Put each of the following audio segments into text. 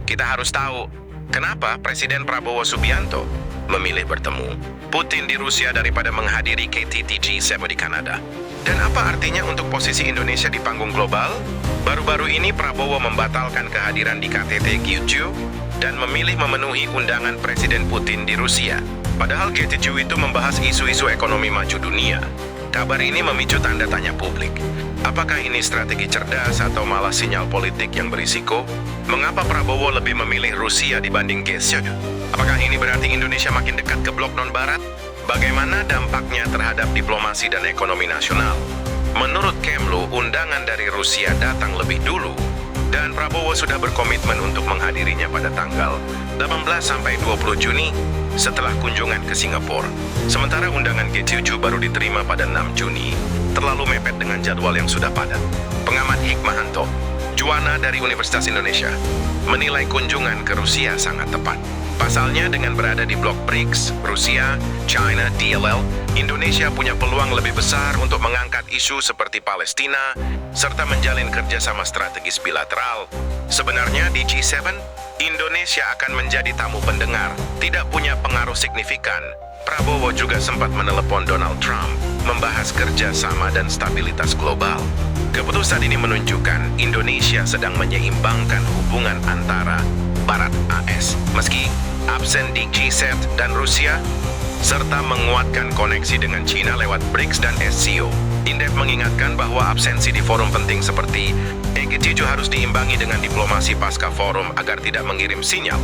Kita harus tahu kenapa Presiden Prabowo Subianto memilih bertemu Putin di Rusia daripada menghadiri KTT G7 di Kanada. Dan apa artinya untuk posisi Indonesia di panggung global? Baru-baru ini Prabowo membatalkan kehadiran di KTT G7 dan memilih memenuhi undangan Presiden Putin di Rusia. Padahal G7 itu membahas isu-isu ekonomi maju dunia. Kabar ini memicu tanda tanya publik. Apakah ini strategi cerdas atau malah sinyal politik yang berisiko? Mengapa Prabowo lebih memilih Rusia dibanding G7? Apakah ini berarti Indonesia makin dekat ke blok non-barat? Bagaimana dampaknya terhadap diplomasi dan ekonomi nasional? Menurut Kemlu, undangan dari Rusia datang lebih dulu, dan Prabowo sudah berkomitmen untuk menghadirinya pada tanggal 18-20 Juni setelah kunjungan ke Singapura. Sementara undangan G7 baru diterima pada 6 Juni, terlalu mepet dengan jadwal yang sudah padat. Pengamat Hikmahanto, Juwana dari Universitas Indonesia, menilai kunjungan ke Rusia sangat tepat. Pasalnya dengan berada di blok BRICS, Rusia, China, DLL, Indonesia punya peluang lebih besar untuk mengangkat isu seperti Palestina, serta menjalin kerjasama strategis bilateral. Sebenarnya di G7, Indonesia akan menjadi tamu pendengar, tidak punya pengaruh signifikan. Prabowo juga sempat menelepon Donald Trump, membahas kerjasama dan stabilitas global. Keputusan ini menunjukkan Indonesia sedang menyeimbangkan hubungan antara Barat AS, meski absen di G7 dan Rusia, serta menguatkan koneksi dengan China lewat BRICS dan SCO. Indef mengingatkan bahwa absensi di forum penting seperti G7 harus diimbangi dengan diplomasi pasca forum agar tidak mengirim sinyal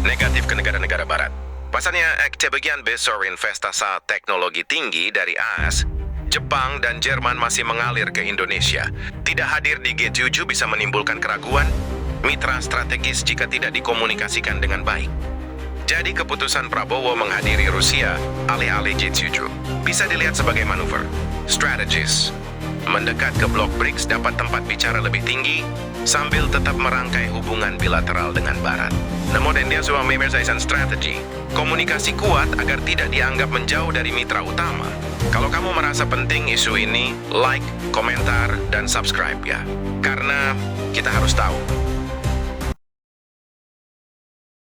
negatif ke negara-negara barat. Pasalnya, sebagian besar investasi teknologi tinggi dari AS, Jepang dan Jerman masih mengalir ke Indonesia. Tidak hadir di G7 bisa menimbulkan keraguan mitra strategis jika tidak dikomunikasikan dengan baik. Jadi keputusan Prabowo menghadiri Rusia alih-alih G7 bisa dilihat sebagai manuver strategis. Mendekat ke blok BRICS dapat tempat bicara lebih tinggi sambil tetap merangkai hubungan bilateral dengan Barat. Namun dia semua memeriksa strategi komunikasi kuat agar tidak dianggap menjauh dari mitra utama. Kalau kamu merasa penting isu ini, like, komentar, dan subscribe ya. Karena kita harus tahu